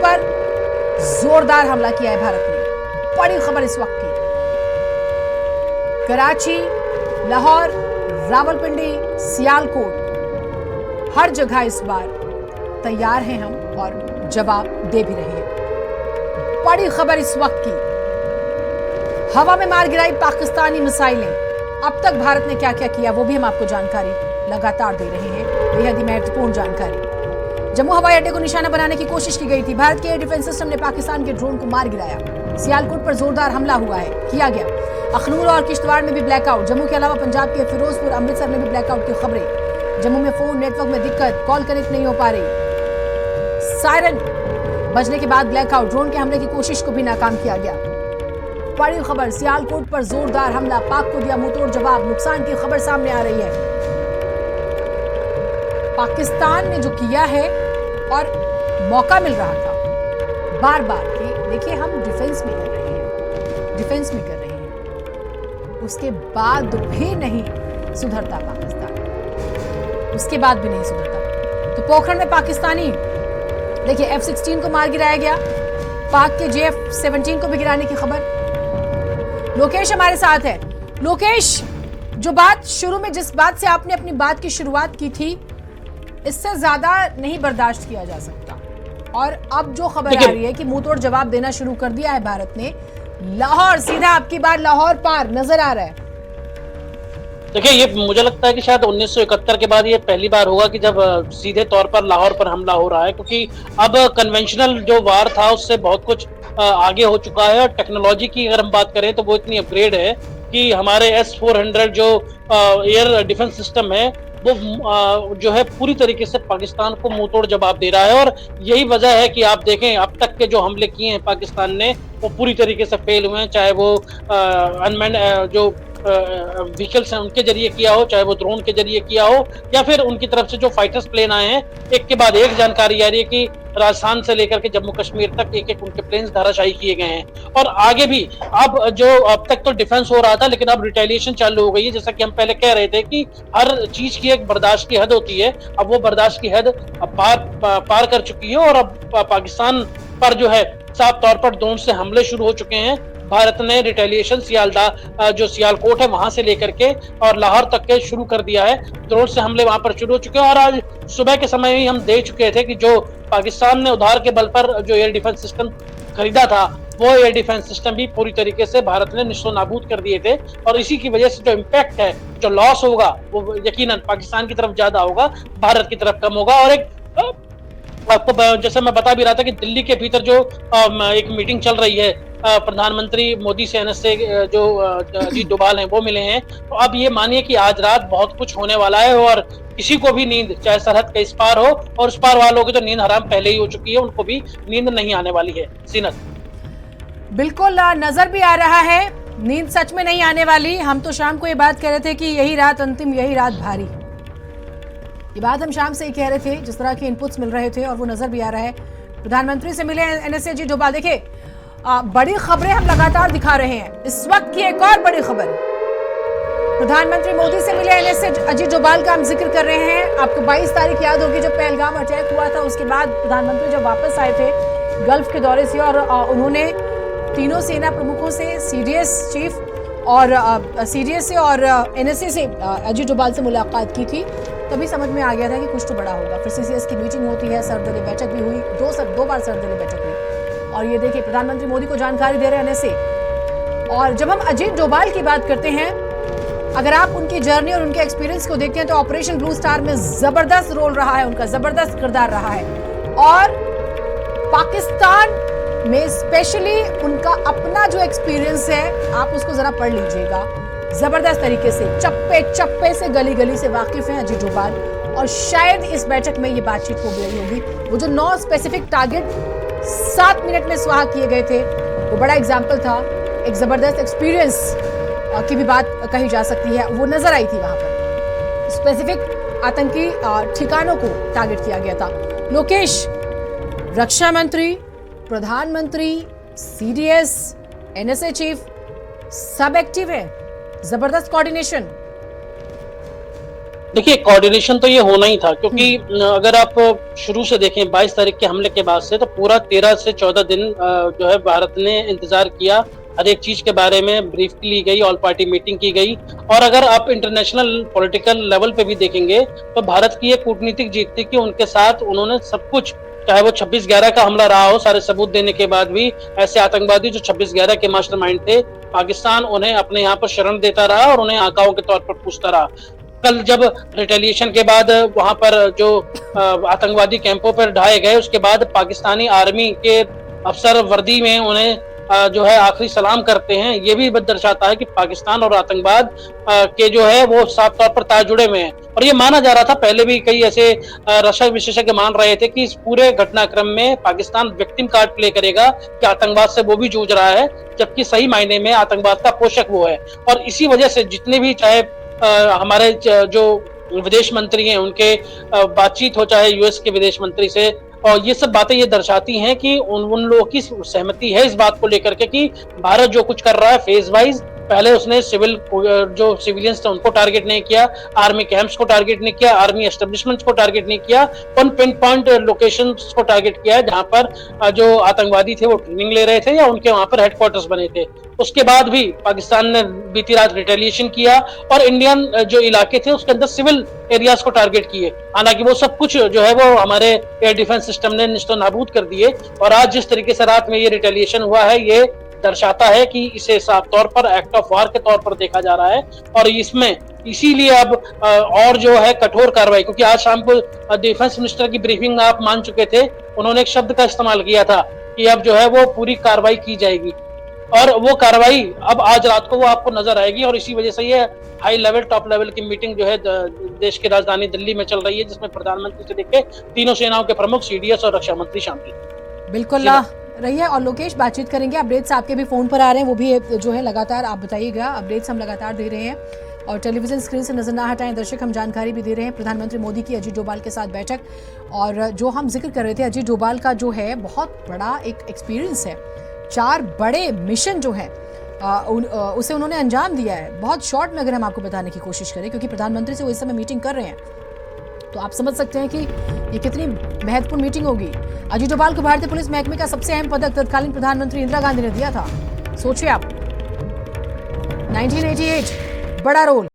पर जोरदार हमला किया है भारत ने। बड़ी खबर इस वक्त की, कराची, लाहौर, रावलपिंडी, सियालकोट, हर जगह इस बार तैयार हैं हम और जवाब दे भी रहे हैं। बड़ी खबर इस वक्त की, हवा में मार गिराई पाकिस्तानी मिसाइलें। अब तक भारत ने क्या क्या किया वो भी हम आपको जानकारी लगातार दे रहे हैं, बेहद ही महत्वपूर्ण जानकारी। जम्मू हवाई अड्डे को निशाना बनाने की कोशिश की गई थी। भारत के एयर डिफेंस सिस्टम ने पाकिस्तान के ड्रोन को मार गिराया। सियालकोट पर जोरदार हमला हुआ है, किया गया। अखनूर और किश्तवाड़ में भी ब्लैकआउट। जम्मू के अलावा पंजाब के फिरोजपुर, अमृतसर में भी ब्लैकआउट की खबरें। जम्मू में फोन नेटवर्क में दिक्कत, कॉल कनेक्ट नहीं हो पा रही। सायरन बजने के बाद ब्लैकआउट, ड्रोन के हमले की कोशिश को भी नाकाम किया गया। बड़ी खबर, सियालकोट पर जोरदार हमला, पाक को दिया मुंहतोड़ जवाब। नुकसान की खबर सामने आ रही है। पाकिस्तान ने जो किया है और मौका मिल रहा था बार बार कि देखिए हम डिफेंस में कर रहे हैं, डिफेंस में कर रहे हैं, उसके बाद भी नहीं सुधरता पाकिस्तान, उसके बाद भी नहीं सुधरता। तो पोखरण में पाकिस्तानी, देखिए F-16 को मार गिराया गया, पाक के JF-17 को भी गिराने की खबर। लोकेश हमारे साथ है। लोकेश, जो बात शुरू में, जिस बात से आपने अपनी बात की शुरुआत की थी, इससे ज्यादा नहीं बर्दाश्त किया जा सकता। और अब जो खबर आ रही है कि मुंहतोड़ जवाब देना शुरू कर दिया है भारत ने। लाहौर, सीधा आपकी बात लाहौर पार नजर आ रहा है। देखिए, ये मुझे लगता है कि शायद 1971 के बाद ये पहली बार होगा कि जब सीधे तौर पर लाहौर पर हमला हो रहा है, क्योंकि अब कन्वेंशनल जो वार था उससे बहुत कुछ आगे हो चुका है। और टेक्नोलॉजी की अगर हम बात करें तो वो इतनी अपग्रेड है कि हमारे S-400 जो एयर डिफेंस सिस्टम है वो जो है पूरी तरीके से पाकिस्तान को मुंहतोड़ जवाब दे रहा है। और यही वजह है कि आप देखें अब तक के जो हमले किए हैं पाकिस्तान ने वो पूरी तरीके से फेल हुए हैं, चाहे वो अनमैन्ड जो व्हीकल्स हैं उनके जरिए किया हो, चाहे वो ड्रोन के जरिए किया हो, या फिर उनकी तरफ से जो फाइटर्स प्लेन आए हैं। एक के बाद एक जानकारी आ रही है कि राजस्थान से लेकर के जम्मू कश्मीर तक एक एक उनके प्लेन्स धराशायी किए गए हैं। और आगे भी अब तक तो डिफेंस हो रहा था, लेकिन अब रिटेलिएशन चालू हो गई है। जैसा कि हम पहले कह रहे थे कि हर चीज की एक बर्दाश्त की हद होती है, अब वो बर्दाश्त की हद पार कर चुकी है। और अब पाकिस्तान पर जो है साफ तौर पर ड्रोन से हमले शुरू हो चुके हैं। भारत ने रिटेलिएशन जो सियालकोट है वहां से लेकर के और लाहौर तक के शुरू कर दिया है। ड्रोन से हमले वहां पर शुरू हो चुके हैं। और आज सुबह के समय ही हम देख चुके थे कि जो पाकिस्तान ने उधार के बल पर जो एयर डिफेंस सिस्टम खरीदा था, वो एयर डिफेंस सिस्टम भी पूरी तरीके से भारत ने निश्चो नाबूद कर दिए थे। और इसी की वजह से जो इम्पैक्ट है, जो लॉस होगा, वो यकीनन पाकिस्तान की तरफ ज्यादा होगा, भारत की तरफ कम होगा। और आपको जैसे मैं बता भी रहा था कि दिल्ली के भीतर जो एक मीटिंग चल रही है, प्रधानमंत्री मोदी से NSA जो अजीत डोभाल हैं वो मिले हैं। तो अब ये मानिए कि आज रात बहुत कुछ होने वाला है और किसी को भी नींद, चाहे सरहद के इस पार हो और उस पार वालों की तो नींद हराम पहले ही हो चुकी है, उनको भी नींद नहीं आने वाली है। सीनत, बिल्कुल नजर भी आ रहा है, नींद सच में नहीं आने वाली। हम तो शाम को ये बात कह रहे थे कि यही रात अंतिम, यही रात भारी। ये बात हम शाम से ही कह रहे थे, जिस तरह के इनपुट्स मिल रहे थे, और वो नजर भी आ रहा है। प्रधानमंत्री से मिले NSA अजीत डोभाल। देखिए, बड़ी खबरें हम लगातार दिखा रहे हैं। इस वक्त की एक और बड़ी खबर, प्रधानमंत्री मोदी से मिले NSA अजीत डोभाल का हम जिक्र कर रहे हैं। आपको 22 तारीख याद होगी जब पहलगाम अटैक हुआ था, उसके बाद प्रधानमंत्री जब वापस आए थे गल्फ के दौरे से, और उन्होंने तीनों सेना प्रमुखों से, CDS चीफ और CDS से और NSA से अजीत डोभाल से मुलाकात की थी। तभी समझ में आ गया था कि कुछ तो बड़ा होगा। फिर CCS की मीटिंग होती है, सर्वदलीय बैठक भी हुई, दो बार सर्वदलीय बैठक हुई। और ये देखिए, प्रधानमंत्री मोदी को जानकारी दे रहे हैं NSA। और जब हम अजीत डोभाल की बात करते हैं, अगर आप उनकी जर्नी और उनके एक्सपीरियंस को देखते हैं तो ऑपरेशन ब्लू स्टार में जबरदस्त रोल रहा है उनका, जबरदस्त किरदार रहा है। और पाकिस्तान में स्पेशली उनका अपना जो एक्सपीरियंस है, आप उसको जरा पढ़ लीजिएगा। जबरदस्त तरीके से, चप्पे चप्पे से, गली गली से वाकिफ हैं अजीत डोभाल। और शायद इस बैठक में ये बातचीत हो गई होगी। वो जो 9 स्पेसिफिक टारगेट 7 मिनट में स्वाहा किए गए थे, वो बड़ा एग्जाम्पल था। एक जबरदस्त एक्सपीरियंस की भी बात कही जा सकती है, वो नजर आई थी वहां पर। स्पेसिफिक आतंकी ठिकानों को टारगेट किया गया था। लोकेश, रक्षा मंत्री, प्रधानमंत्री, CDS, NSA चीफ सब एक्टिव है, जबरदस्त कोऑर्डिनेशन। देखिए, कोऑर्डिनेशन तो ये होना ही था, क्योंकि अगर आप शुरू से देखें 22 तारीख के हमले के बाद से, तो पूरा 13 से 14 दिन जो है भारत ने इंतजार किया। हर एक चीज के बारे में ब्रीफ ली गई, ऑल पार्टी मीटिंग की गई। और अगर आप इंटरनेशनल पॉलिटिकल लेवल पे भी देखेंगे तो भारत की ये कूटनीतिक जीत थी कि उनके साथ उन्होंने सब कुछ, चाहे वो 26/11 का हमला रहा हो, सारे सबूत देने के बाद भी ऐसे आतंकवादी जो 26/11 के मास्टरमाइंड थे, पाकिस्तान उन्हें अपने यहाँ पर शरण देता रहा और उन्हें आकाओं के तौर पर पूछता रहा। कल जब रिटेलिएशन के बाद वहां पर जो आतंकवादी कैंपों पर ढाए गए, उसके बाद पाकिस्तानी आर्मी के अफसर वर्दी में उन्हें जो है आखिरी सलाम करते हैं, ये भी दर्शाता है कि पाकिस्तान और आतंकवाद के जो है वो साफ तौर पर तार जुड़े हुए हैं। और ये माना जा रहा था, पहले भी कई ऐसे रक्षा विशेषज्ञ मान रहे थे कि इस पूरे घटनाक्रम में पाकिस्तान विक्टिम कार्ड प्ले करेगा कि आतंकवाद से वो भी जूझ रहा है, जबकि सही मायने में आतंकवाद का पोषक वो है। और इसी वजह से जितने भी, चाहे हमारे जो विदेश मंत्री हैं उनके बातचीत हो, चाहे यूएस के विदेश मंत्री से, और ये सब बातें ये दर्शाती हैं कि उन लोगों की सहमति है इस बात को लेकर के कि भारत जो कुछ कर रहा है फेज वाइज, पहले उसने जो सिविलियंस थे उनको टारगेट नहीं किया, आर्मी कैंप्स को टारगेट नहीं किया, आर्मी एस्टेब्लिशमेंट्स को टारगेट नहीं किया, उन पिन पॉइंट लोकेशंस को टारगेट किया है जहां पर जो आतंकवादी थे वो ट्रेनिंग ले रहे थे या उनके वहां पर हेडक्वार्टर्स बने थे। उसके बाद भी पाकिस्तान ने बीती रात रिटेलिएशन किया और इंडियन जो इलाके थे उसके अंदर सिविल एरियाज को टारगेट किए। हालांकि वो सब कुछ जो है वो हमारे एयर डिफेंस सिस्टम ने निस्तो नाबूद कर दिए। और आज जिस तरीके से रात में ये रिटेलिएशन हुआ है, ये दर्शाता है कि इसे साफ तौर पर एक्ट ऑफ वार के तौर पर देखा जा रहा है। और इसमें इसीलिए अब और जो है कठोर कार्रवाई, क्योंकि आज शाम को डिफेंस मिनिस्टर की ब्रीफिंग आप मान चुके थे, उन्होंने एक शब्द का इस्तेमाल किया था कि अब जो है वो पूरी कार्रवाई की जाएगी। और वो कार्रवाई अब आज रात को वो आपको नजर आएगी। और इसी वजह से ये हाई लेवल, टॉप लेवल की मीटिंग जो है देश की राजधानी दिल्ली में चल रही है, जिसमें प्रधानमंत्री से लेकर तीनों सेनाओं के प्रमुख, सीडीएस और रक्षा मंत्री शामिल। बिल्कुल रही है। और लोकेश, बातचीत करेंगे, अपडेट्स आपके भी फोन पर आ रहे हैं, वो भी जो है लगातार आप बताइएगा, अपडेट्स हम लगातार दे रहे हैं और टेलीविजन स्क्रीन से नजर ना हटाएं दर्शक, हम जानकारी भी दे रहे हैं। प्रधानमंत्री मोदी की अजीत डोभाल के साथ बैठक, और जो हम जिक्र कर रहे थे, अजीत डोभाल का जो है बहुत बड़ा एक एक्सपीरियंस है, 4 बड़े मिशन जो है उसे उन्होंने अंजाम दिया है। बहुत शॉर्ट में अगर हम आपको बताने की कोशिश करें, क्योंकि प्रधानमंत्री से वो इस समय मीटिंग कर रहे हैं, तो आप समझ सकते हैं कि ये कितनी महत्वपूर्ण मीटिंग होगी। अजीत डोभाल को भारतीय पुलिस महकमे का सबसे अहम पदक तत्कालीन प्रधानमंत्री इंदिरा गांधी ने दिया था। सोचिए आप, 1988, बड़ा रोल।